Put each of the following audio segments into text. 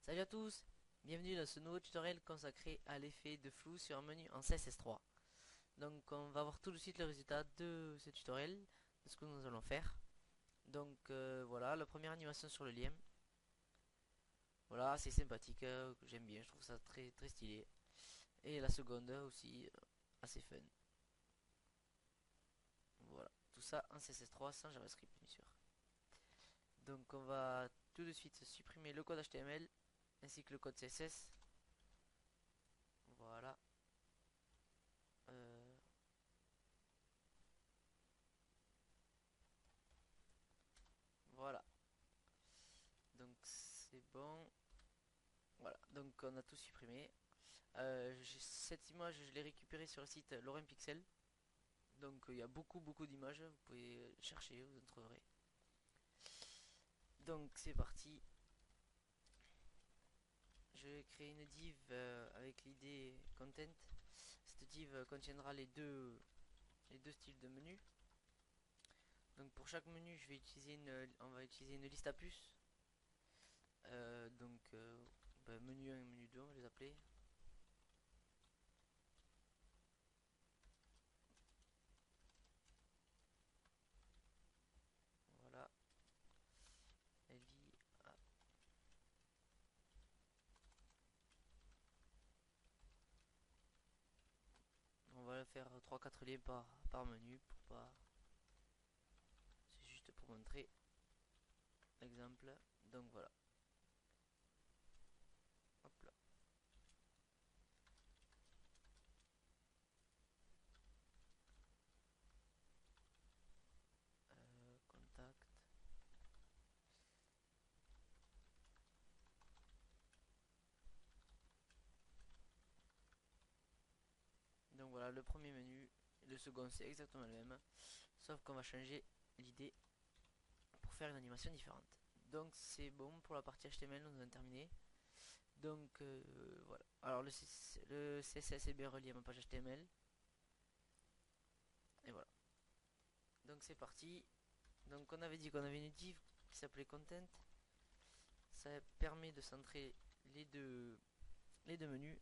Salut à tous, bienvenue dans ce nouveau tutoriel consacré à l'effet de flou sur un menu en CSS3. Donc on va voir tout de suite le résultat de ce tutoriel, de ce que nous allons faire. Donc voilà, la première animation sur le lien. Voilà, c'est sympathique, j'aime bien, je trouve ça très très stylé. Et la seconde aussi, assez fun. Voilà, tout ça en CSS3 sans JavaScript bien sûr. Donc on va tout de suite supprimer le code HTML ainsi que le code CSS. Voilà. Euh, voilà. Donc c'est bon. Voilà, donc on a tout supprimé. Cette image, je l'ai récupérée sur le site Lorem Pixel. Donc il y a beaucoup d'images, vous pouvez chercher, vous en trouverez. Donc c'est parti. Je vais créer une div avec l'idée content. Cette div contiendra les deux styles de menu. Donc pour chaque menu, on va utiliser une liste à puces. Menu 1 et menu 2, on va les appeler. Voilà. LI, on va faire 3-4 liens par menu pour pas. C'est juste pour montrer l'exemple. Donc voilà. Hop là. Contact. Donc voilà le premier menu. Le second c'est exactement le même. Sauf qu'on va changer l'idée pour faire une animation différente. Donc c'est bon pour la partie HTML, on a terminé. Donc voilà. Alors le CSS est bien relié à ma page HTML. Et voilà. Donc c'est parti. Donc on avait dit qu'on avait une div qui s'appelait content. Ça permet de centrer les deux menus.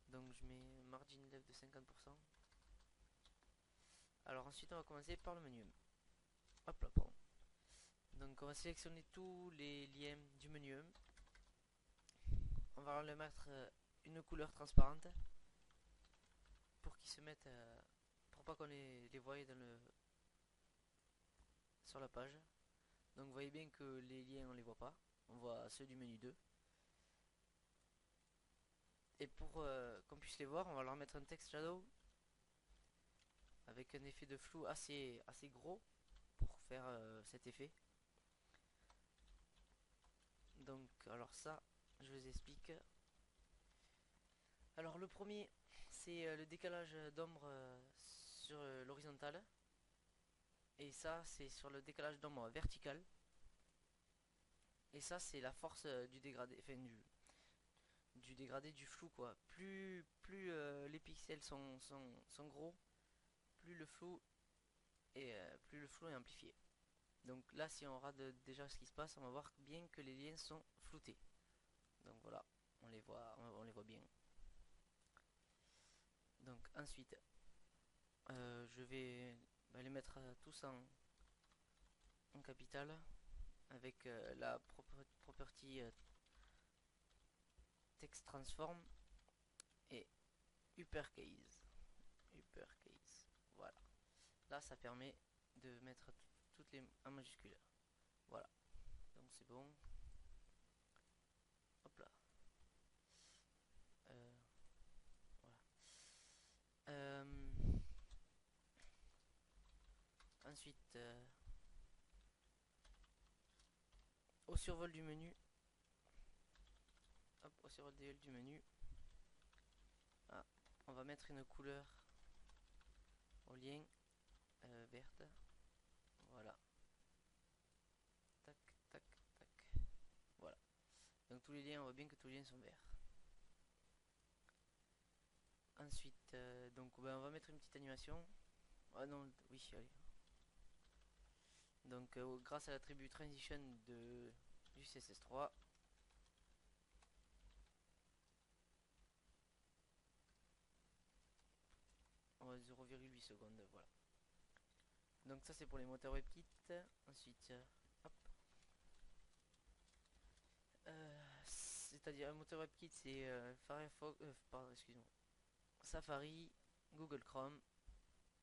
Donc je mets margin left de 50%. Alors ensuite on va commencer par le menu. Hop là, pardon. Donc on va sélectionner tous les liens du menu. On va leur mettre une couleur transparente pour qu'ils se mettent pour pas qu'on les voie sur la page. Donc vous voyez bien que les liens on les voit pas. On voit ceux du menu 2. Et pour qu'on puisse les voir, on va leur mettre un text shadow avec un effet de flou assez gros pour faire cet effet. Donc alors ça, je vous explique. Alors le premier, c'est le décalage d'ombre sur l'horizontale. Et ça, c'est sur le décalage d'ombre vertical. Et ça, c'est la force du dégradé, enfin du dégradé du flou quoi. Plus les pixels sont gros, plus le flou plus le flou est amplifié. Donc là, si on regarde déjà ce qui se passe, on va voir bien que les liens sont floutés. Donc voilà, on les voit bien. Donc ensuite, je vais les mettre tous en capital avec la property text transform et uppercase. Uppercase. Voilà. Là, ça permet de mettre toutes les en majuscule. Voilà. Donc c'est bon. Hop là. Euh, voilà. Euh, ensuite, au survol du menu, hop, au survol du menu, ah, on va mettre une couleur au lien verte. Voilà. Tac, tac, tac. Voilà. Donc tous les liens, on voit bien que tous les liens sont verts. Ensuite, on va mettre une petite animation. Ah non, oui, allez. Donc grâce à l'attribut transition du CSS3, 0,8 secondes, voilà. Donc ça c'est pour les moteurs WebKit. Ensuite, hop. C'est-à-dire un moteur WebKit, c'est Firefox, pardon, excuse-moi, Safari, Google Chrome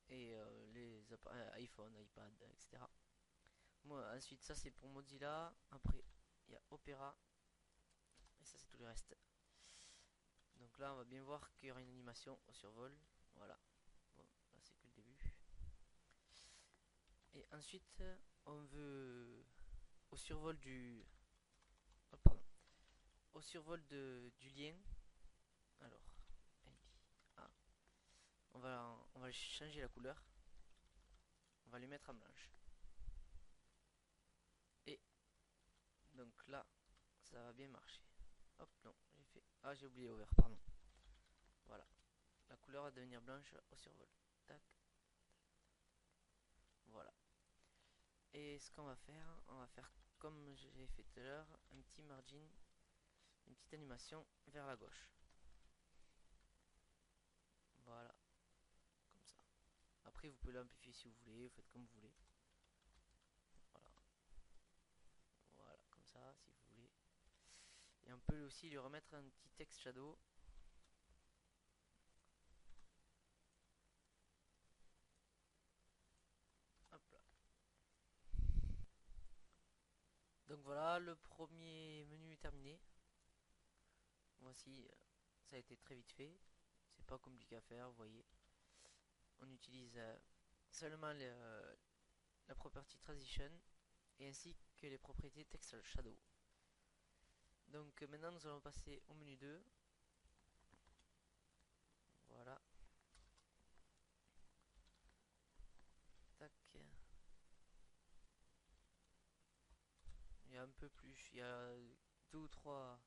et les iPhone, iPad, etc. Moi, ensuite, ça c'est pour Mozilla. Après, il y a Opera. Et ça c'est tout le reste. Donc là, on va bien voir qu'il y aura une animation au survol. Voilà. Bon, là c'est que le début. Et ensuite, on veut au survol du... oh, pardon. Au survol du lien. Alors, ah, on va changer la couleur. On va les mettre en blanche. Et donc là, ça va bien marcher. Hop, non, j'ai fait... ah, j'ai oublié over, pardon. Voilà. La couleur va devenir blanche au survol. Tac. Voilà. Et ce qu'on va faire, on va faire comme j'ai fait tout à l'heure, un petit margin, une petite animation vers la gauche. Voilà, comme ça. Après, vous pouvez l'amplifier si vous voulez, vous faites comme vous voulez. Voilà, voilà, comme ça, si vous voulez. Et on peut aussi lui remettre un petit text shadow. Hop là. Donc voilà, le premier menu est terminé. Voici, ça a été très vite fait. C'est pas compliqué à faire, vous voyez. On utilise seulement la property transition et ainsi que les propriétés text shadow. Donc maintenant nous allons passer au menu 2. Voilà. Tac. Il y a un peu plus, il y a deux ou trois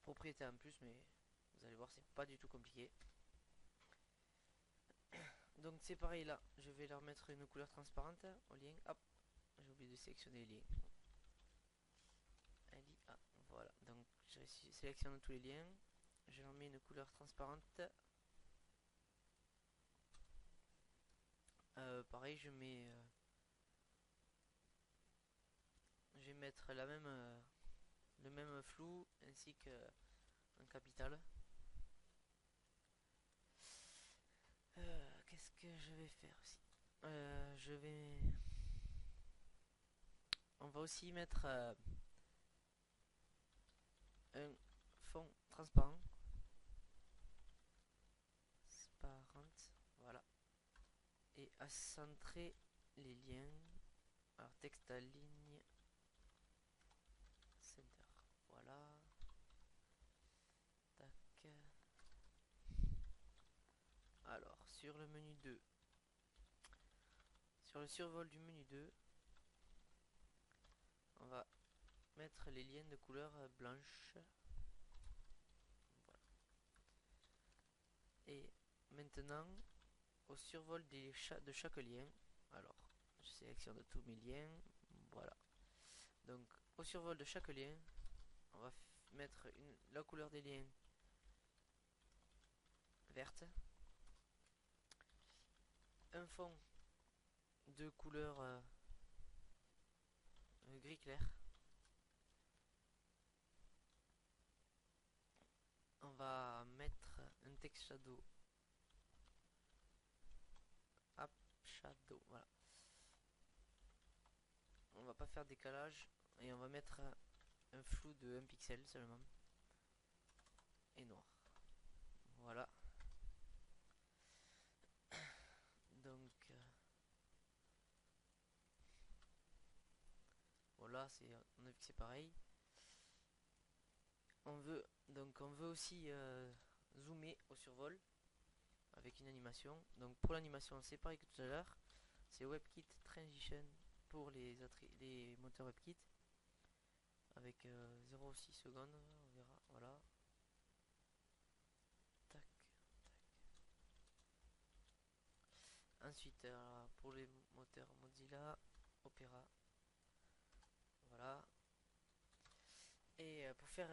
propriétés en plus, mais vous allez voir, c'est pas du tout compliqué. Donc c'est pareil là, je vais leur mettre une couleur transparente au lien. Hop, j'ai oublié de sélectionner les liens. Ah, voilà, donc je sélectionne tous les liens. Je leur mets une couleur transparente. Pareil, je vais mettre le même flou ainsi que un capital. Qu'est-ce que je vais faire aussi? On va aussi mettre un fond transparent. Voilà. Et à centrer les liens. Alors texte à ligne. Center. Voilà. Tac. Alors, sur le menu 2. Sur le survol du menu 2. On va mettre les liens de couleur blanche. Voilà. Et maintenant, au survol de chaque lien. Alors, je sélectionne tous mes liens. Voilà. Donc, au survol de chaque lien, on va mettre la couleur des liens verte. Un fond de couleur gris clair. On va mettre un text shadow. Up shadow, voilà. On va pas faire décalage et on va mettre un flou de 1 pixel seulement. Et noir. Voilà. Donc voilà, on a vu que c'est pareil. On veut aussi zoomer au survol avec une animation. Donc pour l'animation, c'est pareil que tout à l'heure. C'est WebKit Transition pour les moteurs WebKit avec 0,6 secondes. On verra. Voilà. Tac, tac. Ensuite, pour les moteurs Mozilla, Opera. Voilà. Et pour faire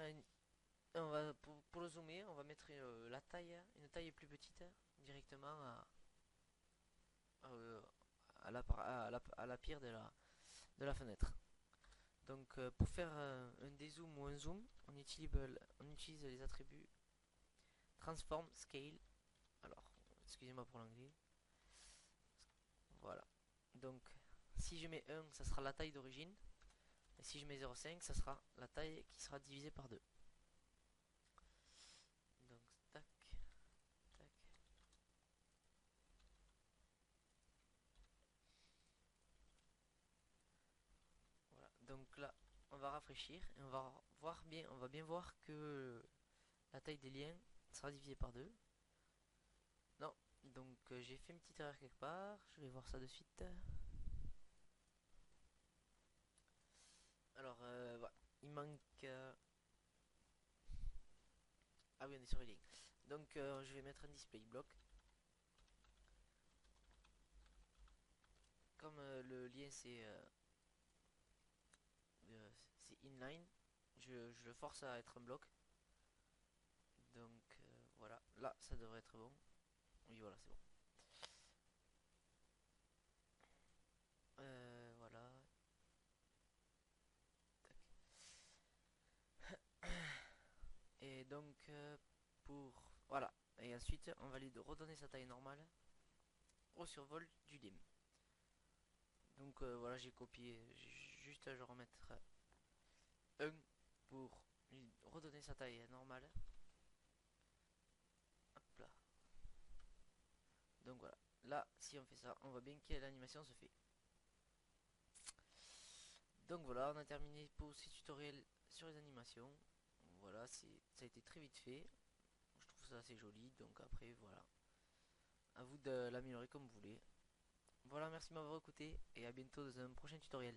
pour le zoomer, on va mettre une taille plus petite directement euh, à la pierre de la fenêtre. Donc pour faire un dézoom ou un zoom, on utilise les attributs transform, scale. Alors, excusez-moi pour l'anglais. Voilà. Donc, si je mets 1, ça sera la taille d'origine. Et si je mets 0,5, ça sera la taille qui sera divisée par 2. Donc, tac, tac. Voilà. Donc là, on va rafraîchir et on va bien voir que la taille des liens sera divisée par 2. Non, donc j'ai fait une petite erreur quelque part. Je vais voir ça de suite. Alors, voilà. Il manque. Ah oui, on est sur les lignes. Donc, je vais mettre un display block. Comme le lien c'est inline, je le force à être un bloc. Donc, voilà. Là, ça devrait être bon. Oui, voilà, c'est bon. Voilà. Tac. Et donc, voilà. Et ensuite, on va lui redonner sa taille normale au survol du lim. Donc voilà, j'ai copié. Juste je vais remettre 1 pour lui redonner sa taille normale. Hop là. Donc voilà. Là, si on fait ça, on voit bien que l'animation se fait. Donc voilà, on a terminé pour ce tutoriel sur les animations. Voilà, ça a été très vite fait. Je trouve ça assez joli. Donc après, voilà. À vous de l'améliorer comme vous voulez. Voilà, merci de m'avoir écouté et à bientôt dans un prochain tutoriel.